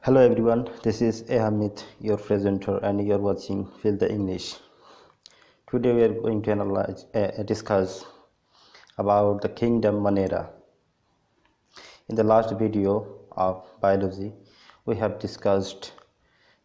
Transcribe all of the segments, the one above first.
Hello everyone, this is Ahmed, your presenter, and you're watching Feel the English. Today we are going to discuss about the kingdom Monera. In the last video of biology, we have discussed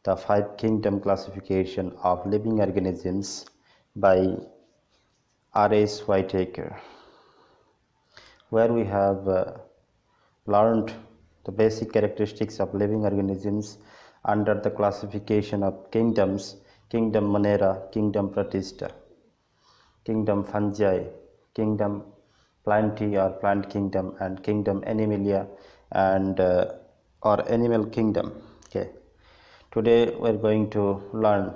the 5 kingdom classification of living organisms by R.h. Whittaker, where we have learned the basic characteristics of living organisms under the classification of kingdoms: kingdom Monera, kingdom Protista, kingdom Fungi, kingdom Plantae or plant kingdom, and kingdom Animalia and or animal kingdom. Okay, today we are going to learn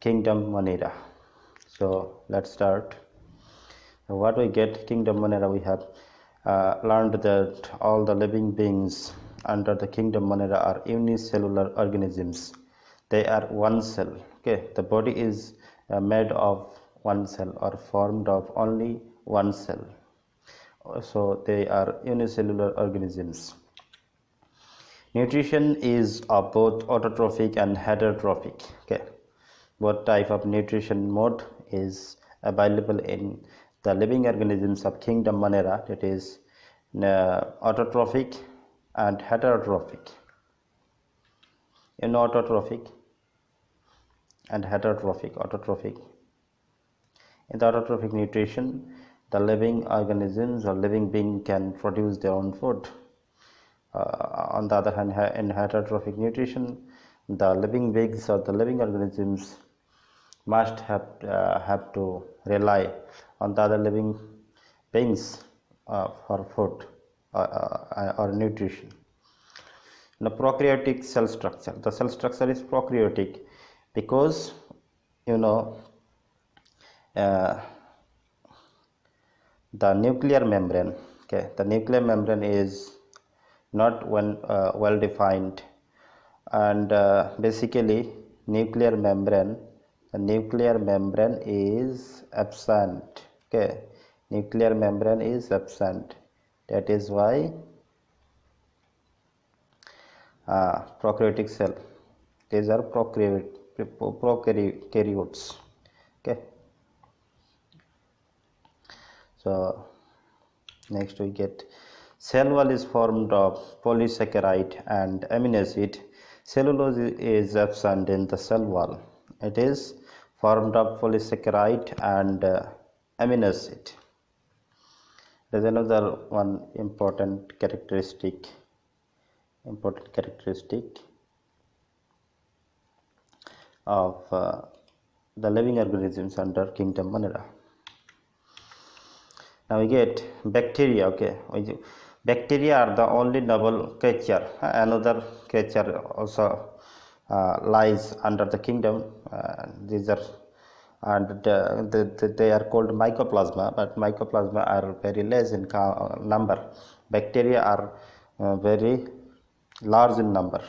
kingdom Monera. So let's start. What we get kingdom Monera, we have learned that all the living beings under the kingdom Monera are unicellular organisms. They are one cell. Okay, the body is made of one cell or formed of only one cell. So they are unicellular organisms. Nutrition is of both autotrophic and heterotrophic. Okay, both type of nutrition mode is available in the living organisms of kingdom Monera, that is autotrophic and heterotrophic. In autotrophic and heterotrophic, autotrophic. In the autotrophic nutrition, the living organisms or living being can produce their own food. On the other hand, in heterotrophic nutrition, the living beings or the living organisms must have to rely on the other living beings for food or nutrition. The prokaryotic cell structure. The cell structure is prokaryotic because the nuclear membrane. Okay, the nuclear membrane is not well defined, and basically nuclear membrane. The nuclear membrane is absent. Okay, nuclear membrane is absent. That is why prokaryotic cell. These are prokaryotes. Okay. So next we get cell wall is formed of polysaccharide and amino acid. Cellulose is absent in the cell wall. It is formed of polysaccharide and amino acid. There is another one important characteristic of the living organisms under kingdom Monera. Now we get bacteria. Okay, bacteria are the only noble creature. Another creature also lies under the kingdom. These are they are called Mycoplasma, but Mycoplasma are very less in number. Bacteria are very large in number.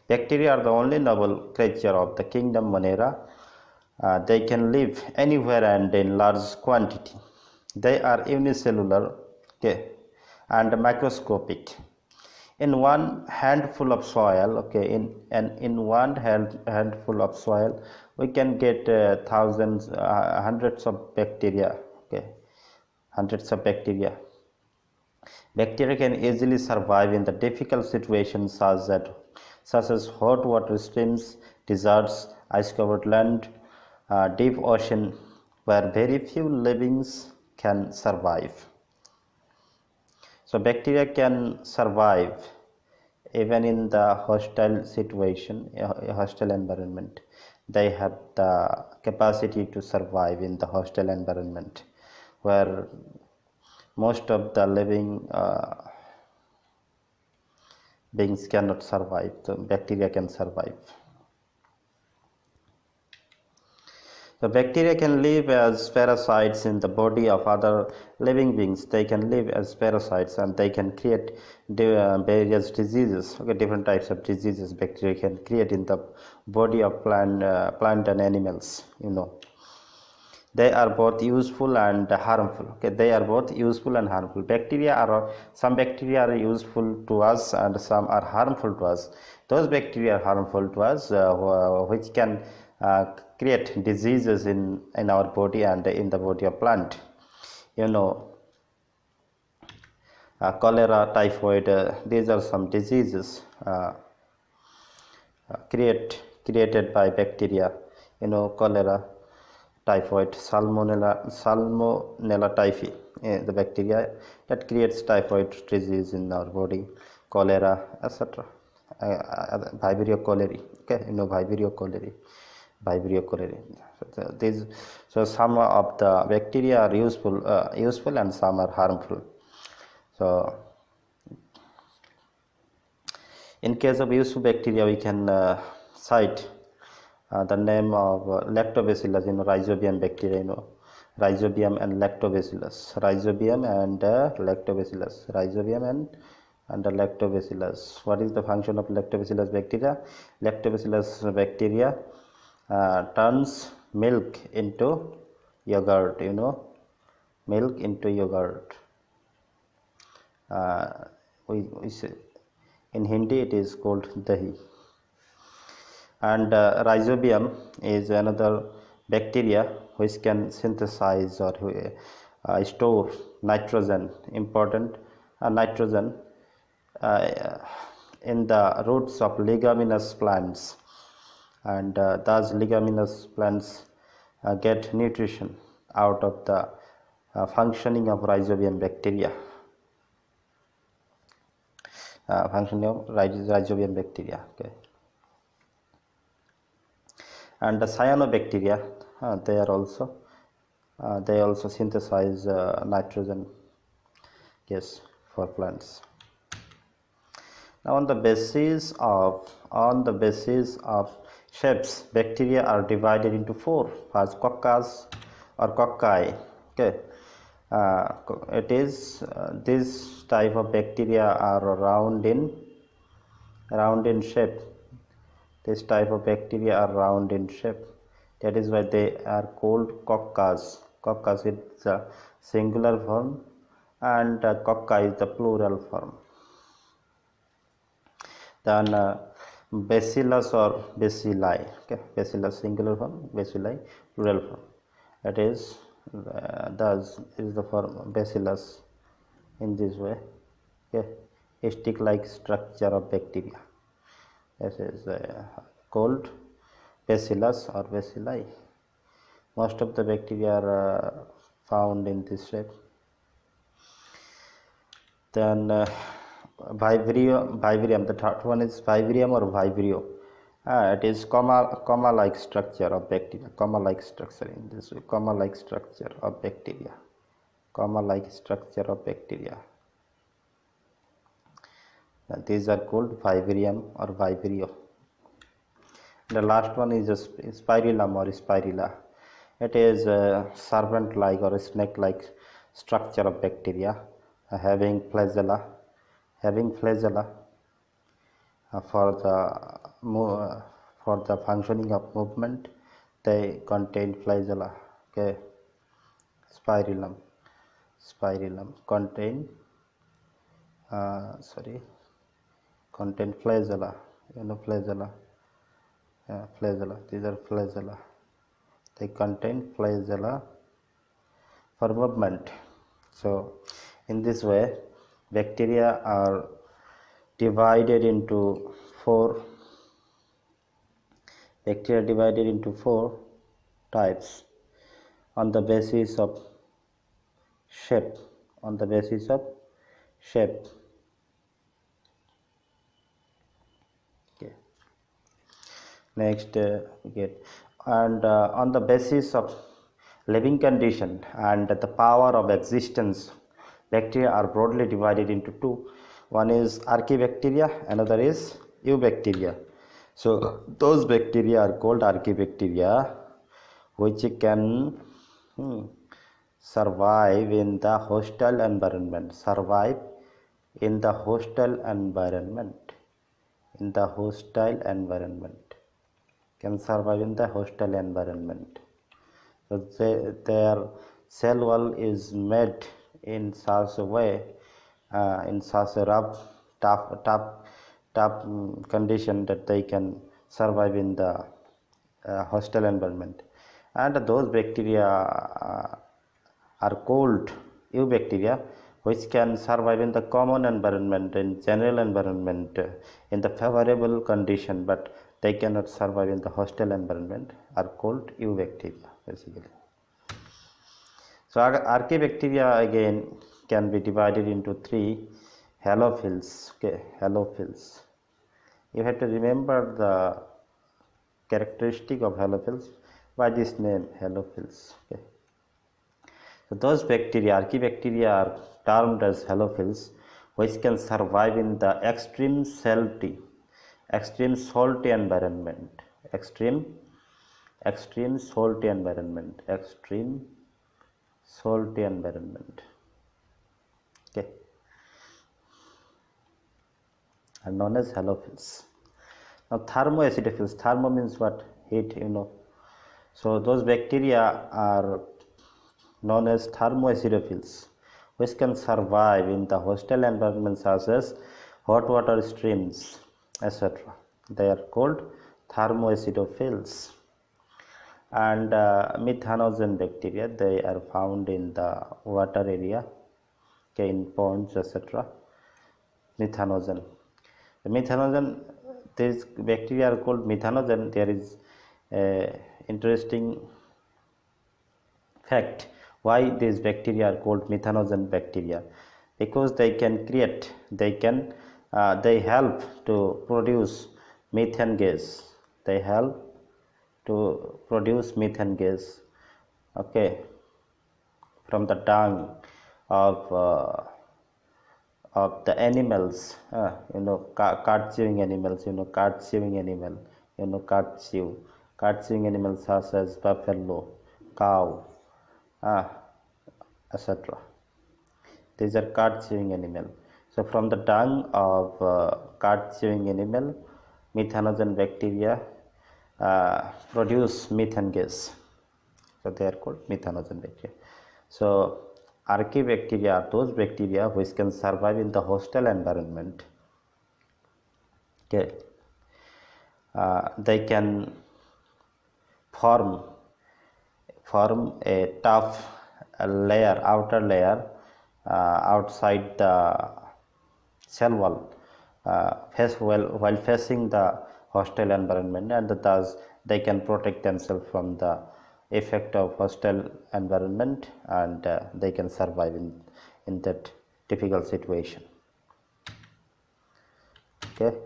Bacteria are the only noble creature of the kingdom Monera. They can live anywhere and in large quantity. They are unicellular, okay, and microscopic. In one handful of soil, okay, in one handful of soil, we can get hundreds of bacteria. Okay, hundreds of bacteria. Bacteria can easily survive in the difficult situations such as hot water streams, deserts, ice-covered land, deep ocean, where very few livings can survive. So bacteria can survive even in the hostile situation, a hostile environment. They have the capacity to survive in the hostile environment where most of the living beings cannot survive. So bacteria can survive. So bacteria can live as parasites in the body of other living beings. They can live as parasites and they can create various diseases. Okay, different types of diseases bacteria can create in the body of plant and animals. They are both useful and harmful. Okay, they are both useful and harmful. Some bacteria are useful to us and some are harmful to us. Those bacteria are harmful to us, which can create diseases in our body and in the body of plant. You know, cholera, typhoid, these are some diseases created by bacteria. You know, cholera, typhoid, salmonella typhi, the bacteria that creates typhoid disease in our body, cholera, etc. Vibrio cholerae. Okay, you know, Vibrio cholerae. So some of the bacteria are useful and some are harmful. So in case of useful bacteria, we can cite the name of lactobacillus, you know, rhizobium bacteria, you know, rhizobium and lactobacillus, rhizobium and lactobacillus, rhizobium and lactobacillus. What is the function of lactobacillus bacteria? Lactobacillus bacteria turns milk into yogurt, you know, milk into yogurt. We say, in Hindi it is called dahi. And rhizobium is another bacteria which can synthesize or store nitrogen, important nitrogen in the roots of leguminous plants, and thus leguminous plants get nutrition out of the functioning of rhizobium bacteria. Functioning of rhizobium bacteria. Okay. And the cyanobacteria, they also synthesize nitrogen gas for plants. Now on the basis of shapes, bacteria are divided into four: as coccas or cocci. Okay, it is this type of bacteria are round in shape. This type of bacteria are round in shape. That is why they are called coccas. Coccus is the singular form and cocci is the plural form. Then bacillus or bacilli. Okay, bacillus singular form, bacilli plural form. That is thus is the form bacillus in this way. Okay, a stick-like structure of bacteria. This is called bacillus or bacilli. Most of the bacteria are found in this shape. Then vivarium, the third one is vivarium or vibrio. It is comma-like structure of bacteria. Comma-like structure in this way. Comma-like structure of bacteria. Comma-like structure of bacteria. These are called vivarium or vibrio. The last one is spirillum or spirilla. It is a serpent-like or a snake-like structure of bacteria, having flagella. For the functioning of movement, they contain flagella. Okay, spirillum contain flagella. You know, flagella. Flagella. These are flagella. They contain flagella for movement. So, in this way, bacteria are divided into four. Bacteria divided into four types on the basis of shape. On the basis of shape. Okay. Next, on the basis of living condition and the power of existence, bacteria are broadly divided into two. One is Archaebacteria, another is Eubacteria. So those bacteria are called Archaebacteria, which can survive in the hostile environment. Survive in the hostile environment. Can survive in the hostile environment. So their cell wall is made in such a way, in such a rough, tough condition that they can survive in the hostile environment. And those bacteria are called eubacteria, which can survive in the common environment, in general environment, in the favorable condition, but they cannot survive in the hostile environment, are called eubacteria basically. So Archaea bacteria again can be divided into three halophils. Okay, halophils. You have to remember the characteristic of halophils by this name, halophils. Okay. So those bacteria, Archaea bacteria, are termed as halophils, which can survive in the extreme salty environment, extreme salty environment, okay, are known as halophils. Now thermoacidophils, thermo means what? Heat, so those bacteria are known as thermoacidophils, which can survive in the hostile environments such as hot water streams, etc. They are called thermoacidophils. And methanogen bacteria, they are found in the water area, okay, in ponds, etc. Methanogen. The methanogen, these bacteria are called methanogen. There is a interesting fact why these bacteria are called methanogen bacteria, because they help to produce methane gas. They help to produce methane gas, okay, from the dung of the animals, cart chewing animals, cart chewing animals such as buffalo, cow, etc. These are cart chewing animal. So from the dung of cart chewing animal, methanogen bacteria produce methane gas. So they are called methanogen bacteria. So Archaea bacteria are those bacteria which can survive in the hostile environment. Okay, they can form a tough outer layer outside the cell wall, while facing the hostile environment, and thus they can protect themselves from the effect of hostile environment, and they can survive in that difficult situation. Okay,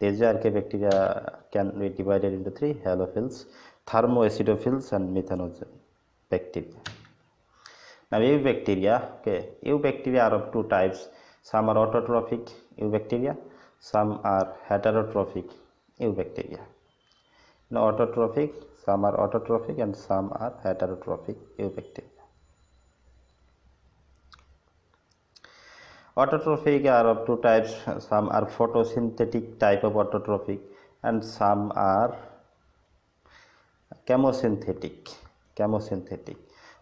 these Archaea bacteria can be divided into three halophils, thermoacidophils, and methanogen bacteria. Now eubacteria, okay, eubacteria are of two types. Some are autotrophic eubacteria, some are heterotrophic eubacteria. Now autotrophic, some are autotrophic and some are heterotrophic eubacteria. Autotrophic are of two types. Some are photosynthetic type of autotrophic and some are chemosynthetic.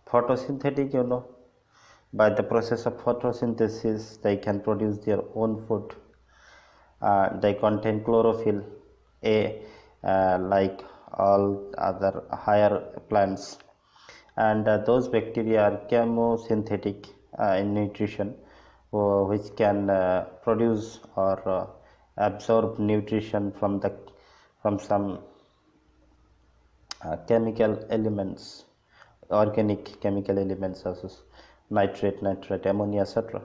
Photosynthetic, by the process of photosynthesis they can produce their own food. They contain chlorophyll, like all other higher plants, and those bacteria are chemosynthetic in nutrition, which can produce or absorb nutrition from some chemical elements, organic chemical elements such as nitrate, ammonia, etc.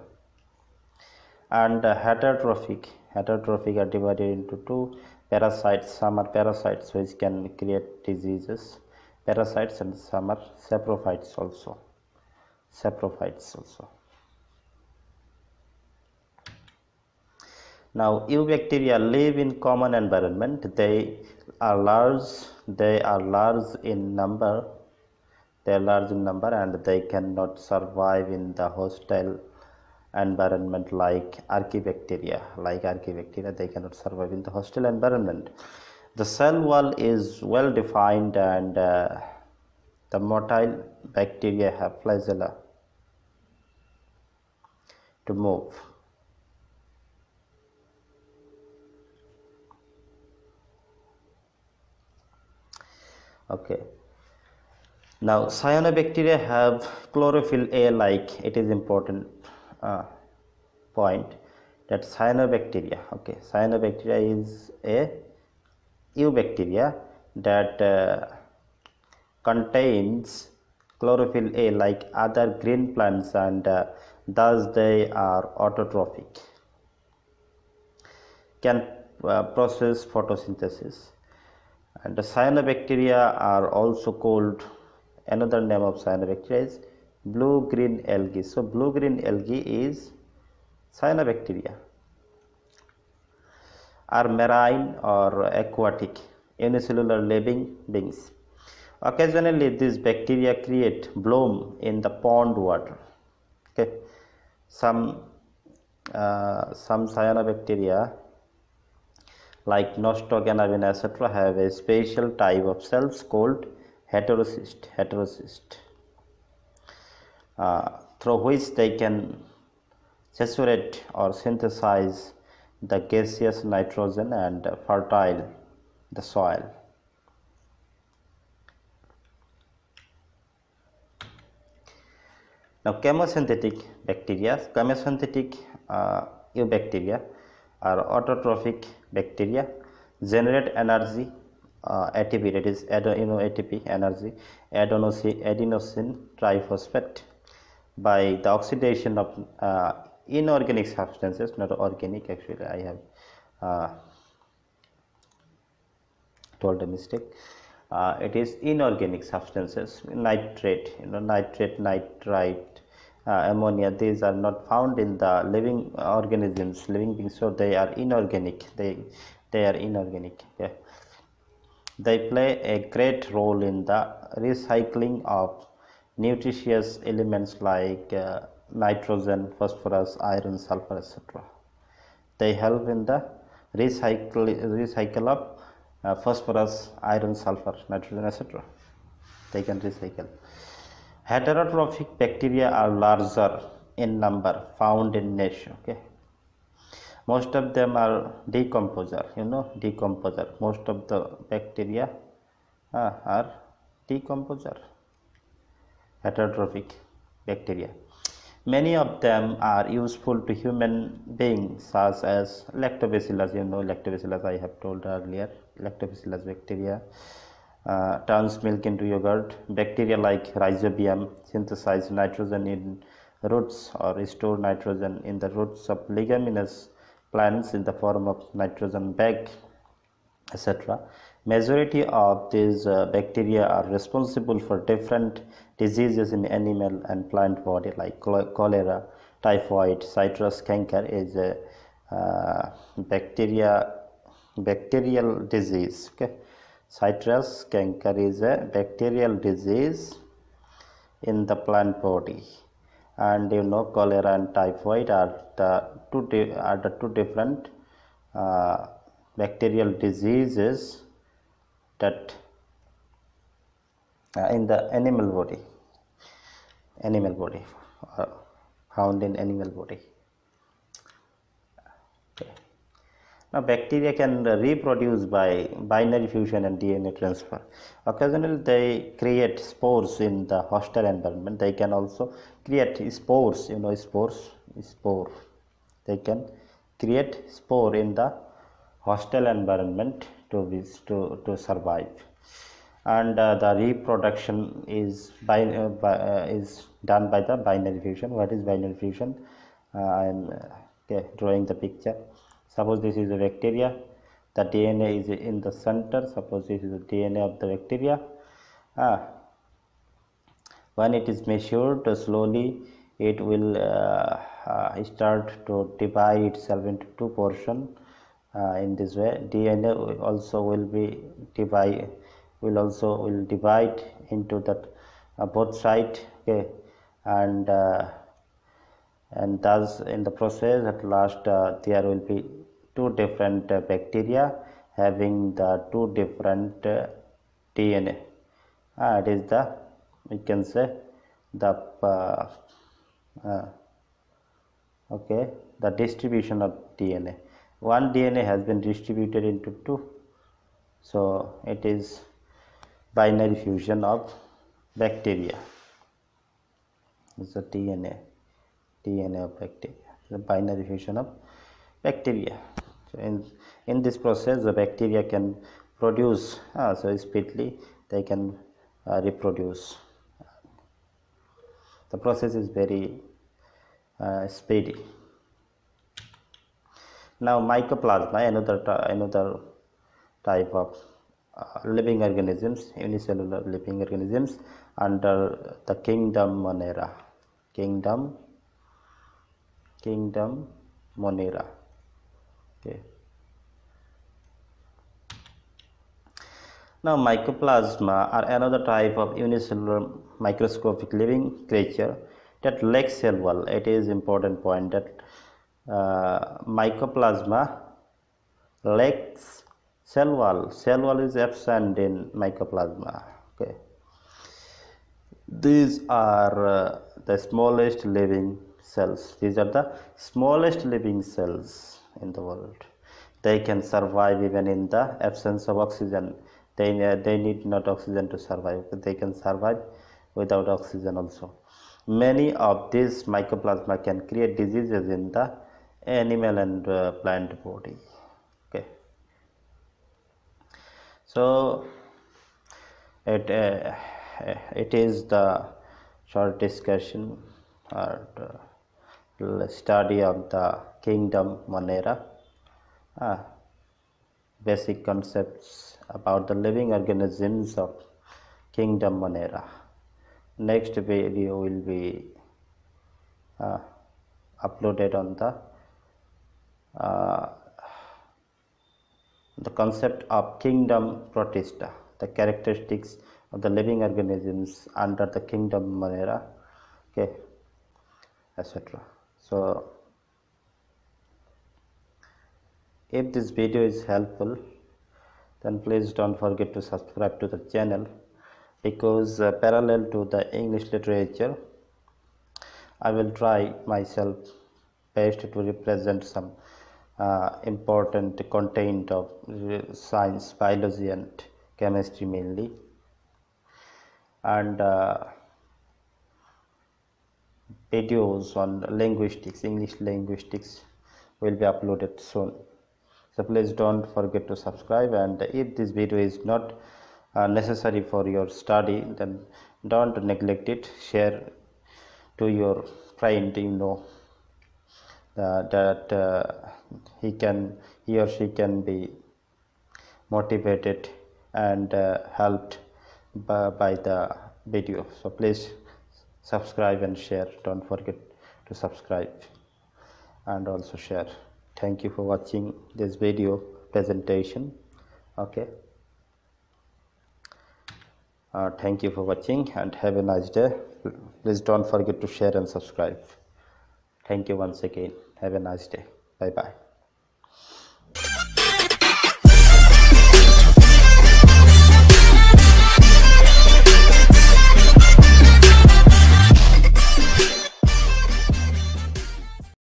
And heterotrophic are divided into two parasites. Some are parasites which can create diseases, parasites, and some are saprophytes also. Now eubacteria live in common environment. They are large in number, and they cannot survive in the hostile environment like Archaea bacteria. They cannot survive in the hostile environment. The cell wall is well defined, and The motile bacteria have flagella to move. Okay. Now cyanobacteria have chlorophyll A like. It is important point that cyanobacteria. Okay, cyanobacteria is a eubacteria that contains chlorophyll A like other green plants, and thus they are autotrophic, can process photosynthesis. And the cyanobacteria are also called, another name of cyanobacteria is blue green algae. So blue green algae is cyanobacteria. Are marine or aquatic unicellular living beings. Occasionally these bacteria create bloom in the pond water. Okay, some cyanobacteria like Nostogenavina etc. have a special type of cells called heterocyst, through which they can saturate or synthesize the gaseous nitrogen and fertile the soil. Now chemosynthetic bacteria, eubacteria are autotrophic bacteria, generate energy, ATP, that is ATP energy, adenosine triphosphate, by the oxidation of inorganic substances, not organic. Actually, I have told a mistake. It is inorganic substances, nitrate, nitrite, ammonia. These are not found in the living organisms, living beings, so they are inorganic. They are inorganic. Yeah. They play a great role in the recycling of nutritious elements like nitrogen, phosphorus, iron, sulfur, etc. They help in the recycle of phosphorus, iron, sulfur, nitrogen, etc. They can recycle. Heterotrophic bacteria are larger in number, found in niche. Okay, most of them are decomposer. Decomposer. Most of the bacteria are decomposer. Heterotrophic bacteria. Many of them are useful to human beings, such as lactobacillus. Lactobacillus I have told earlier. Lactobacillus bacteria turns milk into yogurt. Bacteria like rhizobium synthesize nitrogen in roots or store nitrogen in the roots of leguminous plants in the form of nitrogen bag, etc. Majority of these bacteria are responsible for different diseases in animal and plant body, like cholera, typhoid. Citrus canker is a bacterial disease. Okay, citrus canker is a bacterial disease in the plant body, and cholera and typhoid are the two different bacterial diseases that in the animal body found in animal body. Okay. Now bacteria can reproduce by binary fusion and DNA transfer. Occasionally they create spores in the hostile environment. They can also create spores. Spore. They can create spore in the hostile environment to survive, and the reproduction is done by the binary fusion. What is binary fusion? I am drawing the picture. Suppose this is a bacteria, the DNA is in the center. Suppose this is the DNA of the bacteria. When it is measured, slowly it will start to divide itself into two portions. In this way, DNA also will divide into that both sides. Okay, and thus in the process at last there will be two different bacteria having the two different DNA. It is the we can say the okay, the distribution of DNA. One DNA has been distributed into two, so it is binary fusion of bacteria. It's a DNA of bacteria, the binary fusion of bacteria. So in this process, the bacteria can produce so speedily they can reproduce. The process is very speedy. Now Mycoplasma, another type of living organisms, unicellular living organisms under the kingdom Monera. Kingdom Monera. Okay. Now Mycoplasma are another type of unicellular microscopic living creature that lacks cell wall. It is important point that Mycoplasma lacks cell wall. Cell wall is absent in Mycoplasma. Okay. These are the smallest living cells. These are the smallest living cells in the world. They can survive even in the absence of oxygen. They need not oxygen to survive. They can survive without oxygen also. Many of these Mycoplasma can create diseases in the animal and plant body. Okay. So it is the short discussion or the study of the kingdom Monera. Basic concepts about the living organisms of kingdom Monera. Next video will be uploaded on the concept of kingdom Protista, the characteristics of the living organisms under the kingdom Monera, okay, etc. So if this video is helpful, then please don't forget to subscribe to the channel, because parallel to the English literature, I will try myself best to represent some important content of science, biology and chemistry mainly, and videos on linguistics, English linguistics will be uploaded soon. So please don't forget to subscribe, and if this video is not necessary for your study, then don't neglect it. Share to your friend, you know, that he or she can be motivated and helped by the video. So please subscribe and share. Don't forget to subscribe and also share. Thank you for watching this video presentation. Okay. Thank you for watching and have a nice day. Please don't forget to share and subscribe. Thank you once again. Have a nice day. Bye bye.